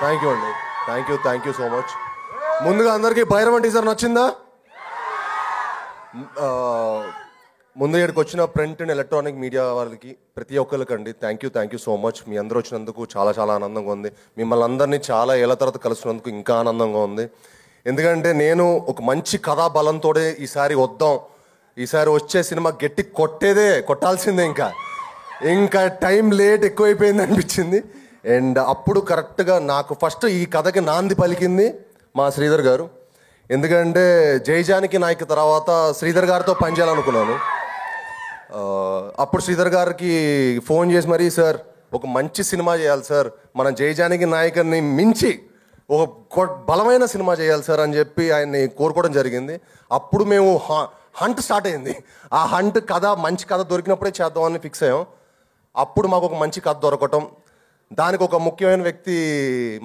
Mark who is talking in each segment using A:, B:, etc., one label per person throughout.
A: Thank you అండి, thank you so much. ముందుగా అందరికీ భైరవన్ టీజర్ నచ్చిందా? ముందు ఇక్కడికి వచ్చిన ప్రింట్ అండ్ ఎలక్ట్రానిక్ మీడియా వాళ్ళకి ప్రతి ఒక్కరికండి థ్యాంక్ యూ సో మచ్. మీ అందరూ వచ్చినందుకు చాలా చాలా ఆనందంగా ఉంది. మిమ్మల్ని అందరినీ చాలా ఏళ్ళ తర్వాత కలుసుకున్నందుకు ఇంకా ఆనందంగా ఉంది. ఎందుకంటే నేను ఒక మంచి కథా బలంతో ఈసారి వచ్చే సినిమా గట్టి కొట్టాల్సిందే. ఇంకా టైం లేట్ ఎక్కువైపోయింది అనిపించింది. అండ్ అప్పుడు కరెక్ట్గా నాకు ఫస్ట్ ఈ కథకి నాంది పలికింది మా శ్రీధర్ గారు. ఎందుకంటే జైజానికి నాయక్ తర్వాత శ్రీధర్ గారితో పనిచేయాలనుకున్నాను. అప్పుడు శ్రీధర్ గారికి ఫోన్ చేసి మరీ, సార్ ఒక మంచి సినిమా చేయాలి సార్, మనం జైజానికి నాయకుని మించి ఒక బలమైన సినిమా చేయాలి సార్ అని చెప్పి ఆయన్ని కోరుకోవడం జరిగింది. అప్పుడు మేము హంట్ స్టార్ట్ అయింది. ఆ హంట్ మంచి కథ దొరికినప్పుడే చేద్దామని ఫిక్స్ అయ్యాం. అప్పుడు మాకు ఒక మంచి కథ దొరకటం, దానికి ఒక ముఖ్యమైన వ్యక్తి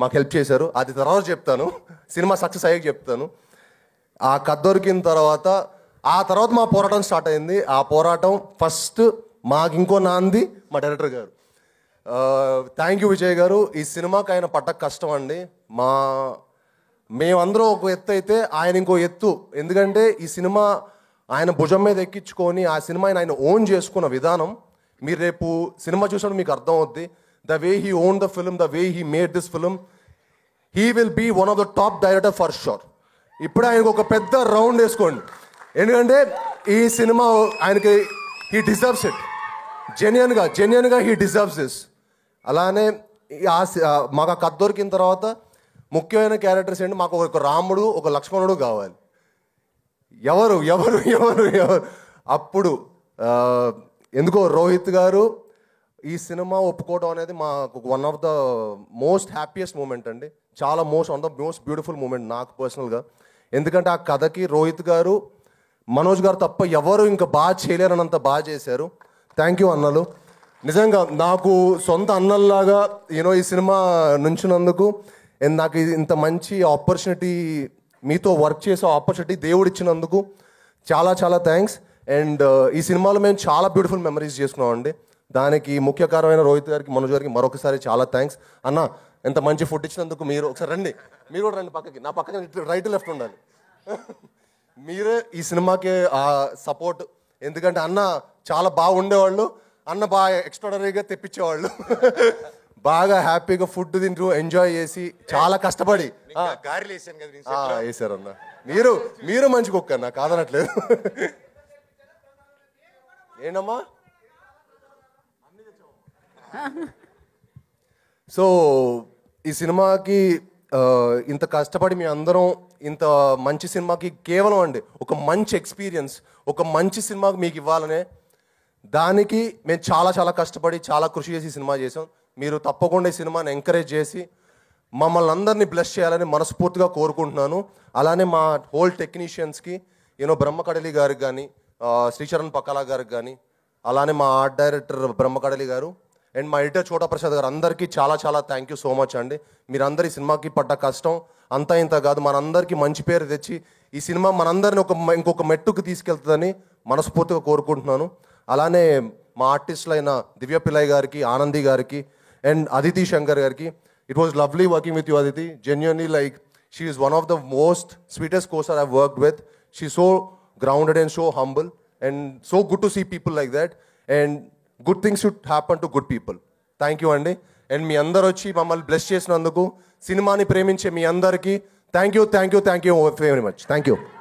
A: మాకు హెల్ప్ చేశారు. అది తర్వాత చెప్తాను, సినిమా సక్సెస్ అయ్యాక చెప్తాను. ఆ కథ దొరికిన తర్వాత మా పోరాటం స్టార్ట్ అయింది. ఆ పోరాటం ఫస్ట్ మాకు ఇంకో నాంది మా డైరెక్టర్ గారు. థ్యాంక్ యూ విజయ్ గారు. ఈ సినిమాకి ఆయన పడ్డ కష్టం అండి. మేమందరం ఒక ఎత్తు అయితే ఆయన ఇంకో ఎత్తు. ఎందుకంటే ఈ సినిమా ఆయన భుజం మీద ఎక్కించుకొని ఆ సినిమాని ఆయన ఓన్ చేసుకున్న విధానం మీరు రేపు సినిమా చూసినప్పుడు మీకు అర్థం అవుద్ది. The way he own the film, the way he made this film, he will be one of the top director for sure. ఇప్పుడు ఆయనకు ఒక పెద్ద రౌండ్ వేసుకోండి. ఎందుకంటే ఈ సినిమా ఆయనకి హీ డిజర్వ్స్ ఇట్. జెన్యున్గా హీ డిజర్వ్స్ దిస్. అలానే మాకు ఆ కథ దొరికిన తర్వాత ముఖ్యమైన క్యారెక్టర్స్ ఏంటి, మాకు ఒక రాముడు ఒక లక్ష్మణుడు కావాలి. ఎవరు అప్పుడు ఎందుకో రోహిత్ గారు ఈ సినిమా ఒప్పుకోవడం అనేది మాకు one of the most happiest moment అండి. చాలా one of the most beautiful moment నాకు పర్సనల్గా. ఎందుకంటే ఆ కథకి రోహిత్ గారు, మనోజ్ గారు తప్ప ఎవరు ఇంకా బాగా చేయలేరనంత బాగా చేశారు. థ్యాంక్ యూ అన్నలు. నిజంగా నాకు సొంత అన్నల్లాగా ఈ సినిమా నుంచినందుకు, నాకు ఇంత మంచి ఆపర్చునిటీ, మీతో వర్క్ చేసే ఆపర్చునిటీ దేవుడు ఇచ్చినందుకు చాలా చాలా థ్యాంక్స్. అండ్ ఈ సినిమాలో మేము చాలా బ్యూటిఫుల్ మెమరీస్ చేసుకున్నామండి. దానికి ముఖ్య కారణమైన రోహిత్ గారికి, మనోజ్ గారికి మరొకసారి చాలా థ్యాంక్స్. అన్న ఎంత మంచి ఫుడ్ ఇచ్చినందుకు. మీరు ఒకసారి రండి, మీరు కూడా రండి పక్కకి. నా పక్కన రైట్ లెఫ్ట్ ఉండాలి. మీరే ఈ సినిమాకి సపోర్ట్. ఎందుకంటే అన్న చాలా బాగా ఉండేవాళ్ళు, అన్న బాగా ఎక్స్ట్రాడనరీగా తెప్పించేవాళ్ళు. బాగా హ్యాపీగా ఫుడ్ తింటూ ఎంజాయ్ చేసి చాలా కష్టపడి వేసారన్న. మీరు మంచి కుక్క అన్న, కాదనట్లేదు. ఏంటమ్మా? సో ఈ సినిమాకి ఇంత కష్టపడి మీ అందరం ఇంత మంచి సినిమాకి కేవలం అండి ఒక మంచి ఎక్స్పీరియన్స్, ఒక మంచి సినిమాకి మీకు ఇవ్వాలనే దానికి మేము చాలా చాలా కష్టపడి చాలా కృషి చేసి సినిమా చేసాం. మీరు తప్పకుండా ఈ సినిమాని ఎంకరేజ్ చేసి మమ్మల్ని అందరినీ బ్లెస్ చేయాలని మనస్ఫూర్తిగా కోరుకుంటున్నాను. అలానే మా హోల్ టెక్నీషియన్స్కి, బ్రహ్మకడలి గారికి కానీ, శ్రీచరణ్ పక్కలా గారికి కానీ, అలానే మా ఆర్ట్ డైరెక్టర్ బ్రహ్మకడలి గారు అండ్ మా ఎడిటర్ చోటా ప్రసాద్ గారు, అందరికీ చాలా చాలా థ్యాంక్ యూ సో మచ్ అండి. మీరందరూ ఈ సినిమాకి పడ్డ కష్టం అంతా ఇంత కాదు, మనందరికీ మంచి పేరు తెచ్చి ఈ సినిమా మనందరిని ఇంకొక మెట్టుకు తీసుకెళ్తుందని మనస్ఫూర్తిగా కోరుకుంటున్నాను. అలానే మా ఆర్టిస్టులైన దివ్య పిల్లయ్య గారికి, ఆనంది గారికి అండ్ అదితి శంకర్ గారికి. It was lovely working with you Aditi. Genuinely she is one of the most sweetest costar I worked with. She so grounded and so humble and so good to see people like that. And good things should happen to good people. Thank you అండి. And మీ అందరు వచ్చి మమ్మల్ని bless చేసినందుకు, సినిమాని ప్రేమించే మీ అందరికీ thank you very much. Thank you.